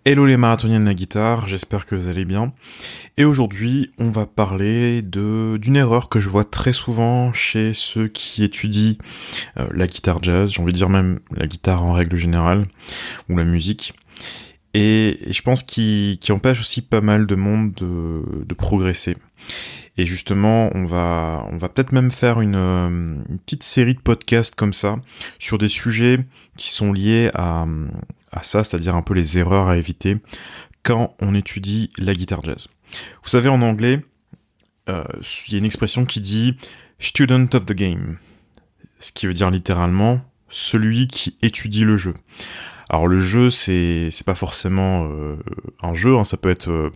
Hello les marathoniens de la guitare, j'espère que vous allez bien. Et aujourd'hui, on va parler d'une erreur que je vois très souvent chez ceux qui étudient la guitare jazz, j'ai envie de dire même la guitare en règle générale, ou la musique. Et je pense qui empêche aussi pas mal de monde de progresser. Et justement, on va peut-être même faire une petite série de podcasts comme ça, sur des sujets qui sont liés à ça, c'est-à-dire un peu les erreurs à éviter quand on étudie la guitare jazz. Vous savez, en anglais, il y a une expression qui dit « student of the game », ce qui veut dire littéralement « celui qui étudie le jeu ». Alors le jeu, c'est pas forcément un jeu, hein, ça peut être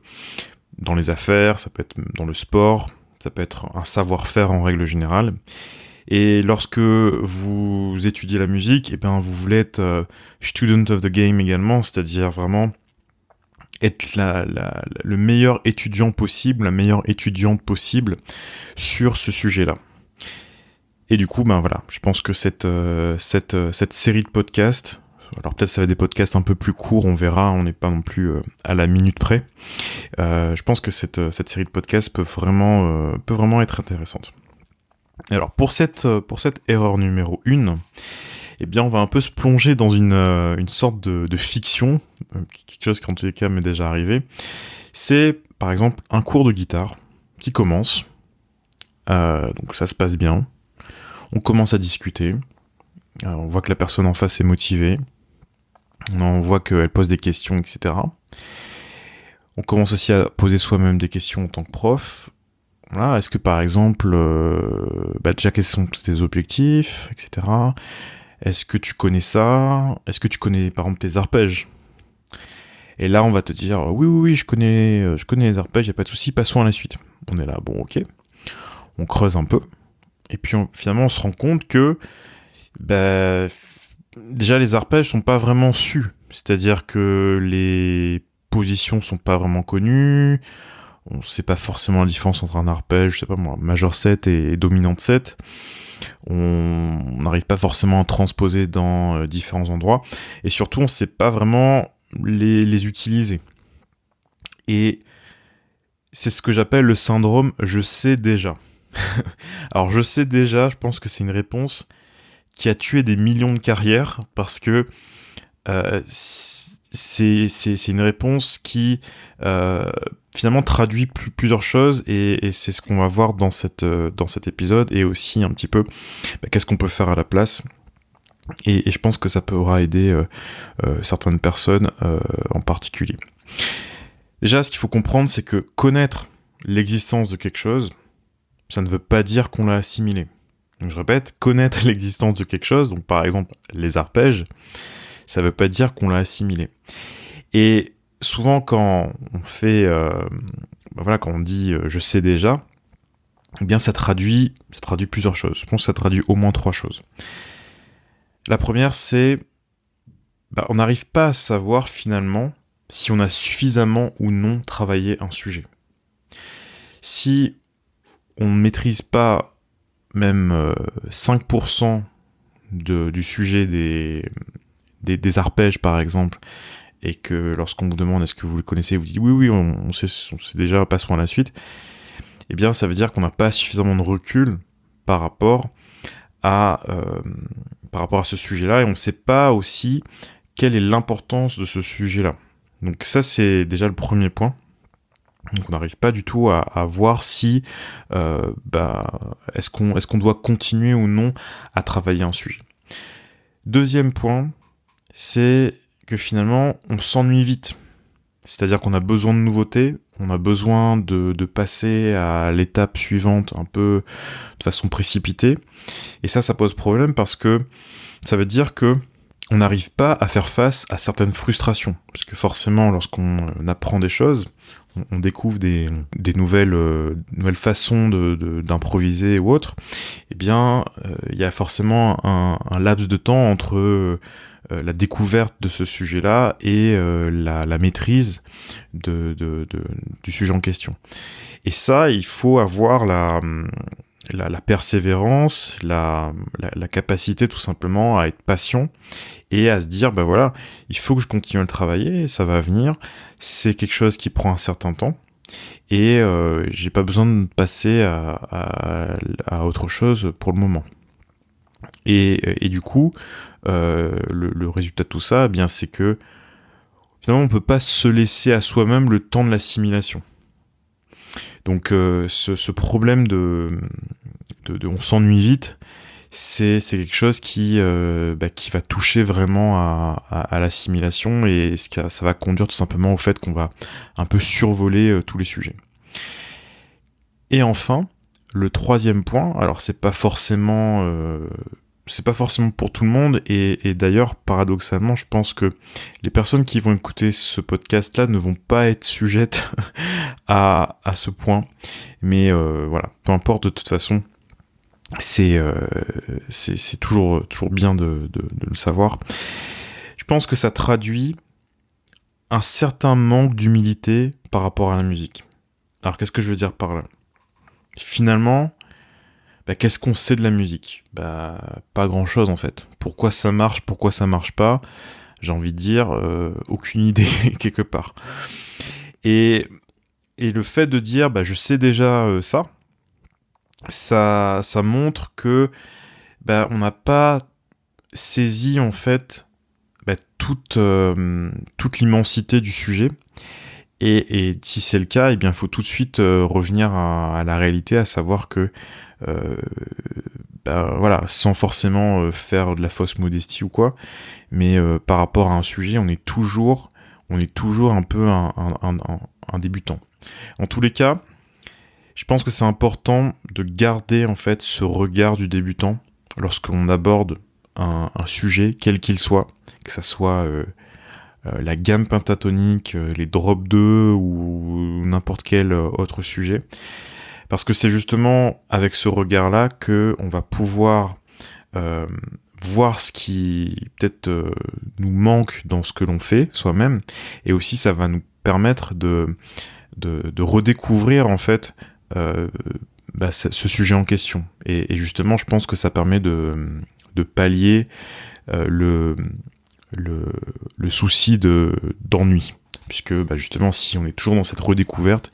dans les affaires, ça peut être dans le sport, ça peut être un savoir-faire en règle générale. Et lorsque vous étudiez la musique, eh ben vous voulez être student of the game également, c'est-à-dire vraiment être le meilleur étudiant possible, la meilleure étudiante possible sur ce sujet-là. Et du coup, ben voilà, je pense que cette série de podcasts, alors peut-être ça va être des podcasts un peu plus courts, on verra, on n'est pas non plus à la minute près. Je pense que cette série de podcasts peut vraiment être intéressante. Alors pour cette erreur numéro 1, eh bien on va un peu se plonger dans une sorte de fiction, quelque chose qui en tous les cas m'est déjà arrivé. C'est par exemple un cours de guitare qui commence, donc ça se passe bien, on commence à discuter, on voit que la personne en face est motivée, on voit qu'elle pose des questions, etc. On commence aussi à poser soi-même des questions en tant que prof. Voilà, est-ce que par exemple, déjà quels sont tes objectifs, etc. Est-ce que tu connais ça? Est-ce que tu connais par exemple tes arpèges? Et là on va te dire oui, je connais les arpèges, y a pas de souci, passons à la suite. On est là, bon ok, on creuse un peu, et puis finalement on se rend compte que déjà les arpèges sont pas vraiment sus, c'est-à-dire que les positions sont pas vraiment connues. On sait pas forcément la différence entre un arpège, je sais pas moi, majeur 7 et dominante 7. On n'arrive pas forcément à transposer dans différents endroits. Et surtout, on sait pas vraiment les utiliser. Et c'est ce que j'appelle le syndrome « je sais déjà ». Alors, je sais déjà, je pense que c'est une réponse qui a tué des millions de carrières, parce que c'est une réponse qui finalement traduit plusieurs choses, et c'est ce qu'on va voir dans cet épisode, et aussi un petit peu qu'est-ce qu'on peut faire à la place, et je pense que ça pourra aider certaines personnes en particulier. Déjà, ce qu'il faut comprendre, c'est que connaître l'existence de quelque chose, ça ne veut pas dire qu'on l'a assimilé. Donc je répète, connaître l'existence de quelque chose, donc par exemple les arpèges, ça veut pas dire qu'on l'a assimilé. Et souvent quand on fait, quand on dit je sais déjà, eh bien ça traduit plusieurs choses. Je pense que ça traduit au moins 3 choses. La première, c'est on n'arrive pas à savoir finalement si on a suffisamment ou non travaillé un sujet. Si on ne maîtrise pas même 5% du sujet des arpèges par exemple, et que lorsqu'on vous demande est-ce que vous le connaissez, vous dites oui, on sait déjà, passons à la suite, eh bien ça veut dire qu'on n'a pas suffisamment de recul par rapport à ce sujet-là, et on ne sait pas aussi quelle est l'importance de ce sujet-là. Donc ça, c'est déjà le premier point. Donc on n'arrive pas du tout à voir si est-ce qu'on doit continuer ou non à travailler un sujet. Deuxième point, c'est que finalement on s'ennuie vite. C'est-à-dire qu'on a besoin de nouveautés, on a besoin de passer à l'étape suivante un peu de façon précipitée. Et ça pose problème, parce que ça veut dire que on n'arrive pas à faire face à certaines frustrations. Parce que forcément, lorsqu'on apprend des choses, on découvre des nouvelles façons d'improviser ou autre, eh bien, il y a forcément un laps de temps entre la découverte de ce sujet-là et la maîtrise du sujet en question. Et ça, il faut avoir la persévérance, la capacité tout simplement à être patient et à se dire, bah voilà, il faut que je continue à le travailler, ça va venir, c'est quelque chose qui prend un certain temps, et j'ai pas besoin de passer à autre chose pour le moment. Et du coup, le résultat de tout ça, eh bien, c'est que finalement, on peut pas se laisser à soi-même le temps de l'assimilation. Donc, ce problème on s'ennuie vite, c'est quelque chose qui va toucher vraiment à l'assimilation, et ça va conduire tout simplement au fait qu'on va un peu survoler tous les sujets. Et enfin, le troisième point, alors c'est pas forcément pour tout le monde, et d'ailleurs paradoxalement je pense que les personnes qui vont écouter ce podcast là ne vont pas être sujettes à ce point, mais voilà, peu importe, de toute façon c'est toujours bien de le savoir. Je pense que ça traduit un certain manque d'humilité par rapport à la musique. Alors qu'est-ce que je veux dire par là ? Finalement, qu'est-ce qu'on sait de la musique ? Pas grand-chose en fait. Pourquoi ça marche pas ? J'ai envie de dire, aucune idée quelque part. Et le fait de dire, je sais déjà ça montre que on n'a pas saisi en fait toute l'immensité du sujet. Et si c'est le cas, eh bien, il faut tout de suite revenir à la réalité, à savoir que, voilà, sans forcément faire de la fausse modestie ou quoi, mais par rapport à un sujet, on est toujours un peu un débutant. En tous les cas, je pense que c'est important de garder en fait ce regard du débutant lorsqu'on aborde un sujet, quel qu'il soit, que ça soit la gamme pentatonique, les drop 2 ou n'importe quel autre sujet. Parce que c'est justement avec ce regard-là qu'on va pouvoir voir ce qui peut-être nous manque dans ce que l'on fait soi-même, et aussi ça va nous permettre de redécouvrir en fait ce sujet en question. Et justement, je pense que ça permet de pallier le souci d'ennui, puisque justement, si on est toujours dans cette redécouverte,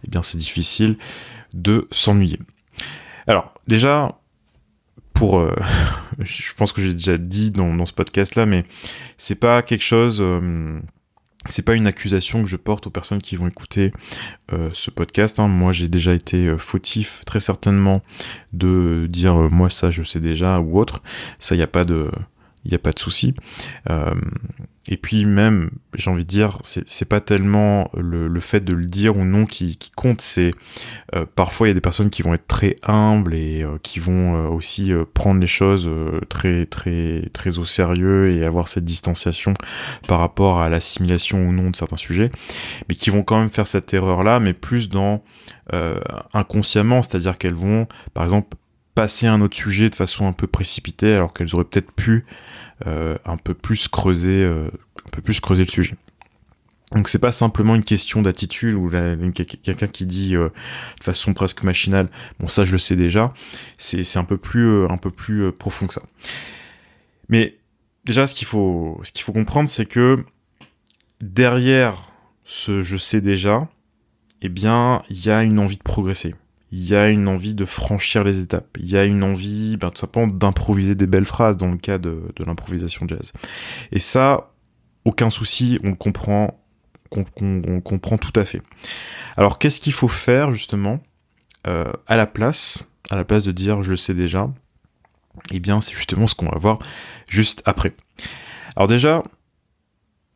eh bien c'est difficile de s'ennuyer. Alors déjà, je pense que j'ai déjà dit dans ce podcast-là, mais c'est pas quelque chose, c'est pas une accusation que je porte aux personnes qui vont écouter ce podcast. Moi, j'ai déjà été fautif, très certainement, de dire moi ça je sais déjà ou autre. Ça, il n'y a pas de souci. Et puis même, j'ai envie de dire, c'est pas tellement le fait de le dire ou non qui compte, c'est parfois il y a des personnes qui vont être très humbles et qui vont aussi prendre les choses très très très au sérieux et avoir cette distanciation par rapport à l'assimilation ou non de certains sujets, mais qui vont quand même faire cette erreur-là, mais plus dans inconsciemment, c'est-à-dire qu'elles vont, par exemple, passer à un autre sujet de façon un peu précipitée, alors qu'elles auraient peut-être pu un peu plus creuser le sujet. Donc c'est pas simplement une question d'attitude ou quelqu'un qui dit de façon presque machinale, bon ça je le sais déjà, c'est un peu plus profond que ça. Mais déjà ce qu'il faut comprendre, c'est que derrière ce je sais déjà, eh bien il y a une envie de progresser. Il y a une envie de franchir les étapes. Il y a une envie, tout simplement, d'improviser des belles phrases dans le cas de l'improvisation jazz. Et ça, aucun souci, on le comprend, on comprend tout à fait. Alors, qu'est-ce qu'il faut faire, justement, à la place de dire « je le sais déjà », eh bien, c'est justement ce qu'on va voir juste après. Alors déjà,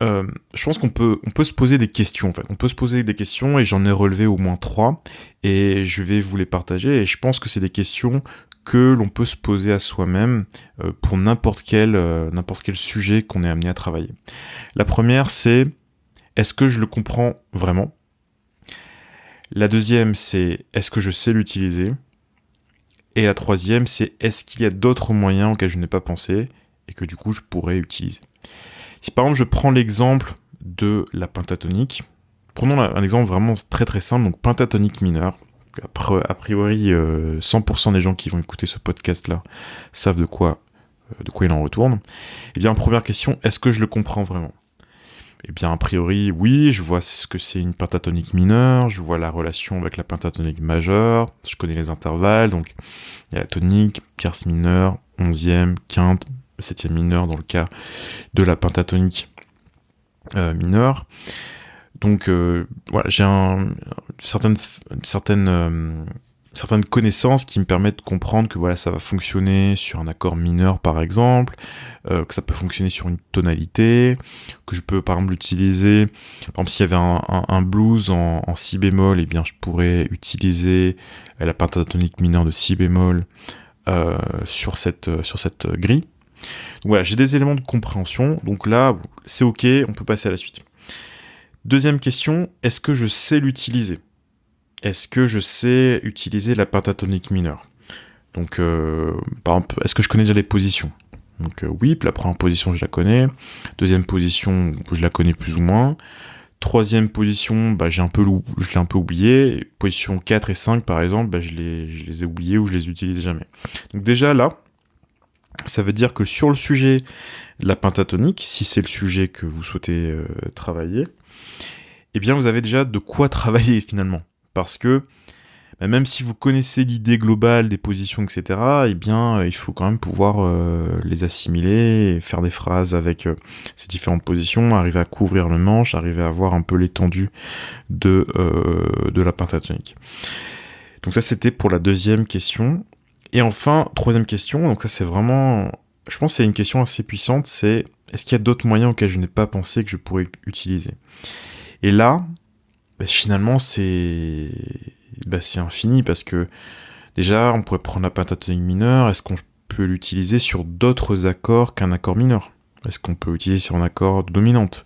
je pense qu'on peut se poser des questions, en fait. On peut se poser des questions, et j'en ai relevé au moins 3, et je vais vous les partager, et je pense que c'est des questions que l'on peut se poser à soi-même pour n'importe quel sujet qu'on est amené à travailler. La première, c'est « est-ce que je le comprends vraiment ?» La deuxième, c'est « est-ce que je sais l'utiliser ?» Et la troisième, c'est « est-ce qu'il y a d'autres moyens auxquels je n'ai pas pensé et que du coup je pourrais utiliser ?» Si par exemple je prends l'exemple de la pentatonique, prenons un exemple vraiment très très simple, donc pentatonique mineure. A priori, 100% des gens qui vont écouter ce podcast-là savent de quoi il en retourne. Eh bien, première question, est-ce que je le comprends vraiment ? Eh bien, a priori, oui, je vois ce que c'est une pentatonique mineure, je vois la relation avec la pentatonique majeure, je connais les intervalles, donc il y a la tonique, tierce mineure, 11e, quinte, 7e mineure dans le cas de la pentatonique mineure. Donc voilà, j'ai certaines connaissances qui me permettent de comprendre que voilà, ça va fonctionner sur un accord mineur par exemple, que ça peut fonctionner sur une tonalité, que je peux par exemple l'utiliser, par exemple s'il y avait un blues en si bémol, eh bien je pourrais utiliser la pentatonique mineure de si bémol sur cette grille. Donc voilà, j'ai des éléments de compréhension, donc là c'est ok, on peut passer à la suite. Deuxième question, est-ce que je sais l'utiliser ? Est-ce que je sais utiliser la pentatonique mineure ? Donc, par exemple, est-ce que je connais déjà les positions ? Donc oui, la première position, je la connais. Deuxième position, je la connais plus ou moins. Troisième position, je l'ai un peu oublié. Position 4 et 5, par exemple, je les ai oubliés ou je les utilise jamais. Donc déjà là, ça veut dire que sur le sujet de la pentatonique, si c'est le sujet que vous souhaitez travailler, eh bien vous avez déjà de quoi travailler finalement. Parce que même si vous connaissez l'idée globale des positions, etc., eh bien, il faut quand même pouvoir les assimiler, et faire des phrases avec ces différentes positions, arriver à couvrir le manche, arriver à voir un peu l'étendue de la pentatonique. Donc ça, c'était pour la deuxième question. Et enfin, troisième question, donc ça c'est vraiment... Je pense que c'est une question assez puissante, c'est est-ce qu'il y a d'autres moyens auxquels je n'ai pas pensé que je pourrais utiliser ? Et là, finalement, c'est infini parce que déjà, on pourrait prendre la pentatonique mineure. Est-ce qu'on peut l'utiliser sur d'autres accords qu'un accord mineur ? Est-ce qu'on peut l'utiliser sur un accord de dominante ?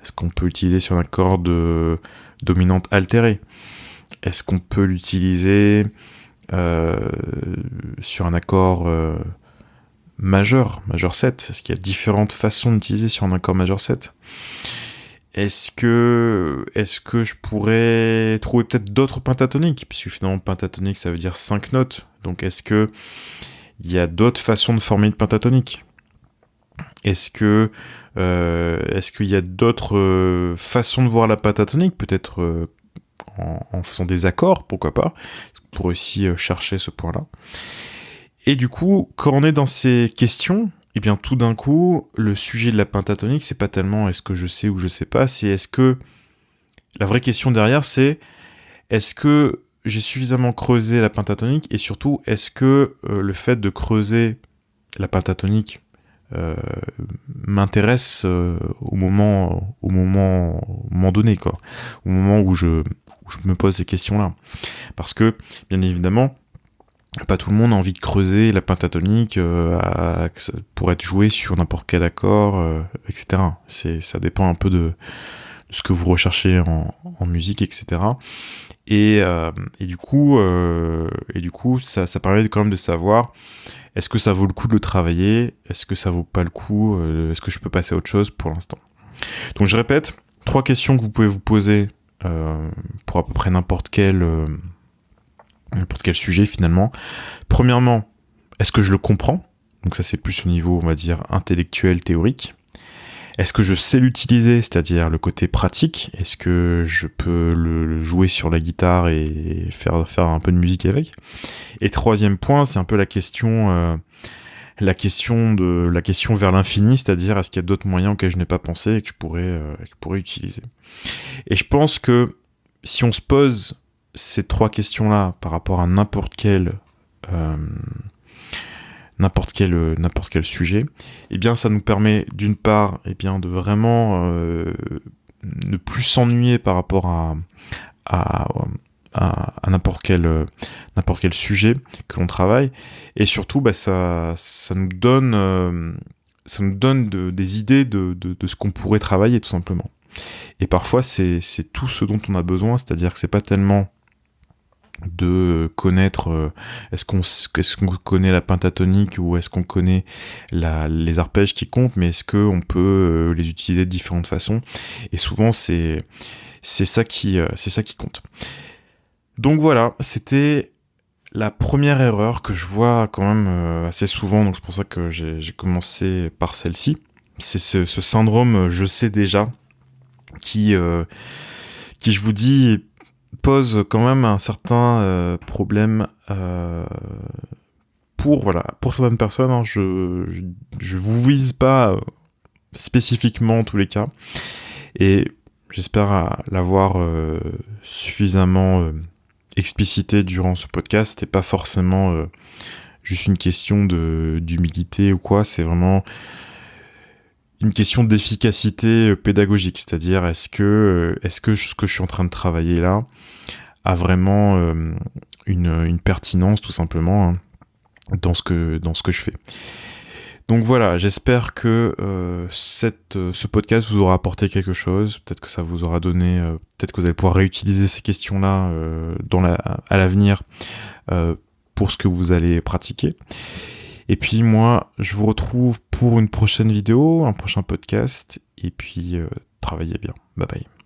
Est-ce qu'on peut l'utiliser sur un accord de dominante altérée ? Est-ce qu'on peut l'utiliser sur un accord majeur 7 ? Est-ce qu'il y a différentes façons d'utiliser sur un accord majeur 7 ? Est-ce que je pourrais trouver peut-être d'autres pentatoniques ? Puisque finalement, pentatonique, ça veut dire 5 notes. Donc, est-ce qu'il y a d'autres façons de former une pentatonique ? Est-ce qu'il y a d'autres façons de voir la pentatonique ? Peut-être en faisant des accords, pourquoi pas ? Pour aussi chercher ce point-là. Et du coup, quand on est dans ces questions... Et bien tout d'un coup, le sujet de la pentatonique, c'est pas tellement est-ce que je sais ou je sais pas, c'est est-ce que... La vraie question derrière, c'est est-ce que j'ai suffisamment creusé la pentatonique et surtout, est-ce que le fait de creuser la pentatonique m'intéresse au moment donné, quoi. Au moment où je me pose ces questions-là. Parce que, bien évidemment, pas tout le monde a envie de creuser la pentatonique pour être joué sur n'importe quel accord, etc. Ça dépend un peu de ce que vous recherchez en musique, etc. Et du coup, ça permet quand même de savoir est-ce que ça vaut le coup de le travailler, est-ce que ça vaut pas le coup, est-ce que je peux passer à autre chose pour l'instant. Donc je répète, 3 questions que vous pouvez vous poser pour à peu près n'importe quel sujet finalement. Premièrement, est-ce que je le comprends ? Donc ça c'est plus au niveau, on va dire, intellectuel, théorique. Est-ce que je sais l'utiliser, c'est-à-dire le côté pratique ? Est-ce que je peux le jouer sur la guitare et faire un peu de musique avec ? Et troisième point, c'est un peu la question vers l'infini, c'est-à-dire est-ce qu'il y a d'autres moyens auxquels je n'ai pas pensé et que je pourrais utiliser ? Et je pense que si on se pose ces 3 questions-là par rapport à n'importe quel sujet, eh bien ça nous permet d'une part de vraiment ne plus s'ennuyer par rapport à n'importe quel sujet que l'on travaille, et surtout ça nous donne des idées de ce qu'on pourrait travailler tout simplement. Et parfois c'est tout ce dont on a besoin, c'est-à-dire que c'est pas tellement de connaître est-ce qu'on connaît la pentatonique ou est-ce qu'on connaît les arpèges qui comptent, mais est-ce qu'on peut les utiliser de différentes façons, et souvent c'est ça qui compte. Donc voilà, c'était la première erreur que je vois quand même assez souvent, donc c'est pour ça que j'ai commencé par celle-ci. C'est ce syndrome je sais déjà qui je vous dis pose quand même un certain problème pour certaines personnes. Hein. Je vous vise pas spécifiquement en tous les cas, et j'espère l'avoir suffisamment explicité durant ce podcast. C'était pas forcément juste une question d'humilité ou quoi, c'est vraiment une question d'efficacité pédagogique, c'est-à-dire est-ce que ce que je suis en train de travailler là a vraiment une pertinence tout simplement, hein, dans ce que je fais. Donc voilà, j'espère que ce podcast vous aura apporté quelque chose, peut-être que ça vous aura donné, peut-être que vous allez pouvoir réutiliser ces questions-là à l'avenir pour ce que vous allez pratiquer. Et puis moi, je vous retrouve pour une prochaine vidéo, un prochain podcast, et puis travaillez bien. Bye bye.